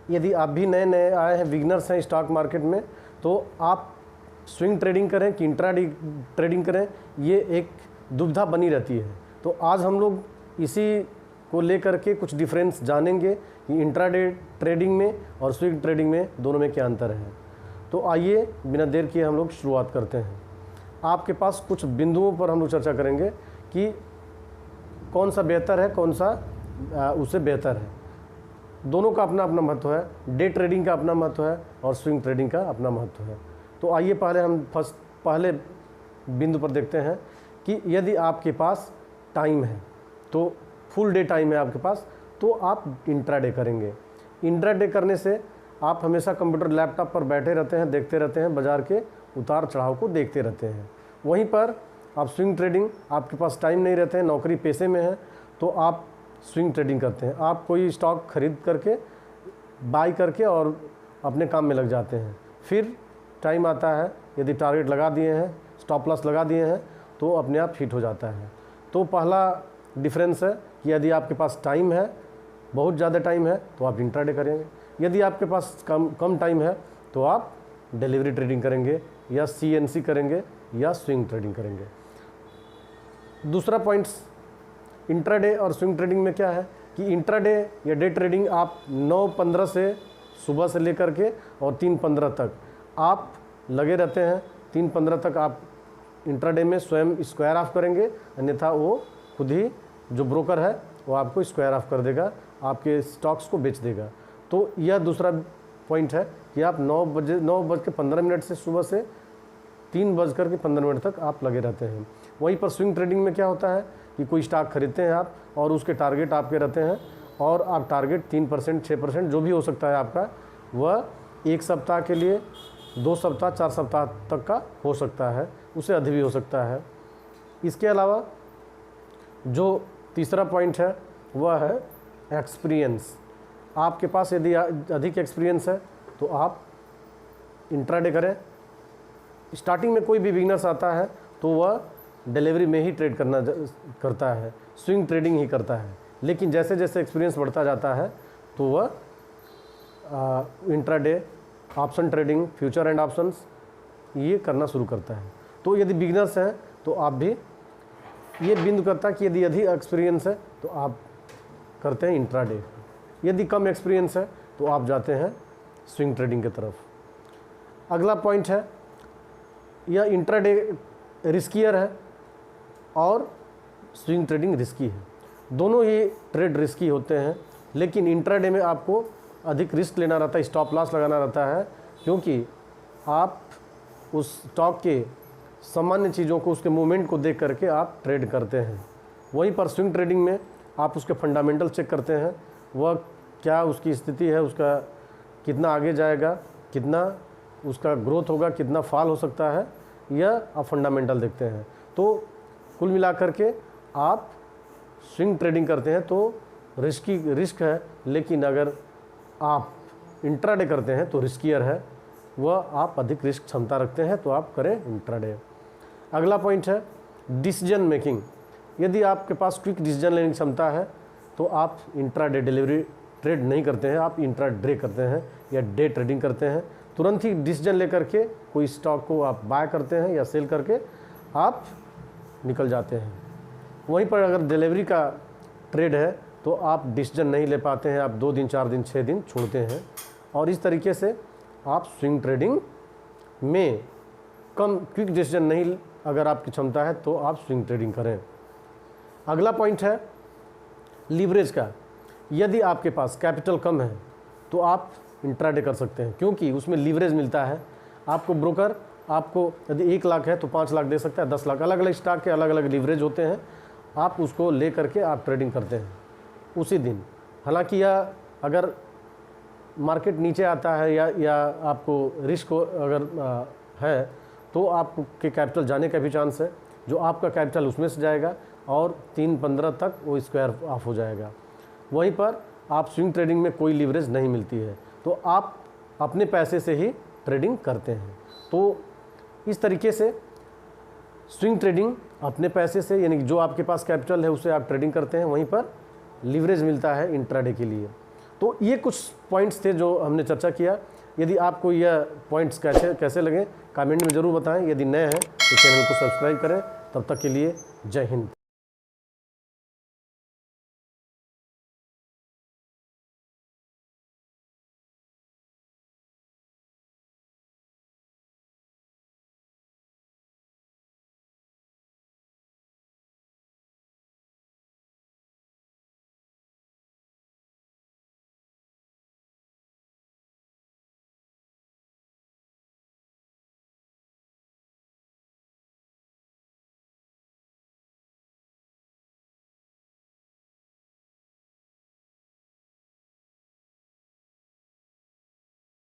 यदि आप भी नए नए आए हैं, बिगनर्स हैं स्टॉक मार्केट में, तो आप स्विंग ट्रेडिंग करें कि इंट्राडे ट्रेडिंग करें, ये एक दुविधा बनी रहती है। तो आज हम लोग इसी को लेकर के कुछ डिफरेंस जानेंगे कि इंट्राडे ट्रेडिंग में और स्विंग ट्रेडिंग में दोनों में क्या अंतर है। तो आइए बिना देर किए हम लोग शुरुआत करते हैं। आपके पास कुछ बिंदुओं पर हम लोग चर्चा करेंगे कि कौन सा बेहतर है, कौन सा उससे बेहतर है। दोनों का अपना अपना महत्व है। डे ट्रेडिंग का अपना महत्व है और स्विंग ट्रेडिंग का अपना महत्व है। तो आइए पहले हम पहले बिंदु पर देखते हैं कि यदि आपके पास टाइम है, तो फुल डे टाइम है आपके पास, तो आप इंट्राडे करेंगे। इंट्राडे करने से आप हमेशा कंप्यूटर लैपटॉप पर बैठे रहते हैं, देखते रहते हैं, बाज़ार के उतार चढ़ाव को देखते रहते हैं। वहीं पर आप स्विंग ट्रेडिंग, आपके पास टाइम नहीं रहते हैं, नौकरी पेशे में है, तो आप स्विंग ट्रेडिंग करते हैं। आप कोई स्टॉक खरीद करके, बाई करके और अपने काम में लग जाते हैं। फिर टाइम आता है, यदि टारगेट लगा दिए हैं, स्टॉप लॉस लगा दिए हैं, तो अपने आप हिट हो जाता है। तो पहला डिफरेंस है कि यदि आपके पास टाइम है, बहुत ज़्यादा टाइम है, तो आप इंट्राडे करेंगे। यदि आपके पास कम टाइम है, तो आप डिलीवरी ट्रेडिंग करेंगे या CNC करेंगे या स्विंग ट्रेडिंग करेंगे। दूसरा पॉइंट्स इंट्राडे और स्विंग ट्रेडिंग में क्या है कि इंट्राडे या डे ट्रेडिंग आप 9:15 से सुबह से लेकर के और 3:15 तक आप लगे रहते हैं। 3:15 तक आप इंट्राडे में स्वयं स्क्वायर ऑफ करेंगे, अन्यथा वो खुद ही जो ब्रोकर है वो आपको स्क्वायर ऑफ कर देगा, आपके स्टॉक्स को बेच देगा। तो यह दूसरा पॉइंट है कि आप 9:15 से सुबह से 3:15 तक आप लगे रहते हैं। वहीं पर स्विंग ट्रेडिंग में क्या होता है कि कोई स्टॉक खरीदते हैं आप और उसके टारगेट आपके रहते हैं, और आप टारगेट 3%, 6% जो भी हो सकता है आपका, वह 1 सप्ताह के लिए, 2 सप्ताह, 4 सप्ताह तक का हो सकता है, उससे अधिक भी हो सकता है। इसके अलावा जो तीसरा पॉइंट है वह है एक्सपीरियंस। आपके पास यदि अधिक एक्सपीरियंस है तो आप इंट्राडे करें। स्टार्टिंग में कोई भी बिगनर्स आता है तो वह डिलीवरी में ही ट्रेड करता है, स्विंग ट्रेडिंग ही करता है। लेकिन जैसे जैसे एक्सपीरियंस बढ़ता जाता है तो वह intraday, option trading, future and options ये करना शुरू करता है। तो यदि बिगनर्स हैं तो आप भी ये बिंदु करता है कि यदि अधिक एक्सपीरियंस है तो आप करते हैं इंट्राडे, यदि कम एक्सपीरियंस है तो आप जाते हैं स्विंग ट्रेडिंग की तरफ। अगला पॉइंट है, यह इंट्राडे रिस्कियर है और स्विंग ट्रेडिंग रिस्की है। दोनों ही ट्रेड रिस्की होते हैं, लेकिन इंट्राडे में आपको अधिक रिस्क लेना रहता है, स्टॉप लॉस लगाना रहता है, क्योंकि आप उस स्टॉक के सामान्य चीज़ों को, उसके मूवमेंट को देख करके आप ट्रेड करते हैं। वहीं पर स्विंग ट्रेडिंग में आप उसके फंडामेंटल चेक करते हैं, वह क्या उसकी स्थिति है, उसका कितना आगे जाएगा, कितना उसका ग्रोथ होगा, कितना फॉल हो सकता है, यह आप फंडामेंटल देखते हैं। तो कुल मिलाकर के आप स्विंग ट्रेडिंग करते हैं तो रिस्क है, लेकिन अगर आप इंट्राडे करते हैं तो रिस्कियर है, वह आप अधिक रिस्क क्षमता रखते हैं, तो आप करें इंट्राडे। अगला पॉइंट है डिसीजन मेकिंग। यदि आपके पास क्विक डिसीजन लेने की क्षमता है तो आप इंट्राडे डिलीवरी ट्रेड नहीं करते हैं, आप इंट्राडे करते हैं या डे ट्रेडिंग करते हैं। तुरंत ही डिसीजन लेकर के कोई स्टॉक को आप बाय करते हैं या सेल करके आप निकल जाते हैं। वहीं पर अगर डिलीवरी का ट्रेड है तो आप डिसीजन नहीं ले पाते हैं, आप 2 दिन, 4 दिन, 6 दिन छोड़ते हैं, और इस तरीके से आप स्विंग ट्रेडिंग में कम क्विक डिसीजन नहीं, अगर आपकी क्षमता है तो आप स्विंग ट्रेडिंग करें। अगला पॉइंट है लीवरेज का। यदि आपके पास कैपिटल कम है तो आप इंट्राडे कर सकते हैं, क्योंकि उसमें लीवरेज मिलता है आपको। ब्रोकर आपको यदि 1 लाख है तो 5 लाख दे सकता है, 10 लाख, अलग अलग स्टॉक के अलग अलग लीवरेज होते हैं। आप उसको ले करके आप ट्रेडिंग करते हैं उसी दिन। हालांकि यह अगर मार्केट नीचे आता है या आपको रिस्क अगर है तो आपके कैपिटल जाने का भी चांस है, जो आपका कैपिटल उसमें से जाएगा और 3:15 तक वो स्क्वायर ऑफ हो जाएगा। वहीं पर आप स्विंग ट्रेडिंग में कोई लीवरेज नहीं मिलती है, तो आप अपने पैसे से ही ट्रेडिंग करते हैं। तो इस तरीके से स्विंग ट्रेडिंग अपने पैसे से, यानी कि जो आपके पास कैपिटल है उससे आप ट्रेडिंग करते हैं, वहीं पर लीवरेज मिलता है इंट्राडे के लिए। तो ये कुछ पॉइंट्स थे जो हमने चर्चा किया। यदि आपको यह पॉइंट्स कैसे लगे कमेंट में ज़रूर बताएं। यदि नए हैं तो चैनल को सब्सक्राइब करें। तब तक के लिए जय हिंद।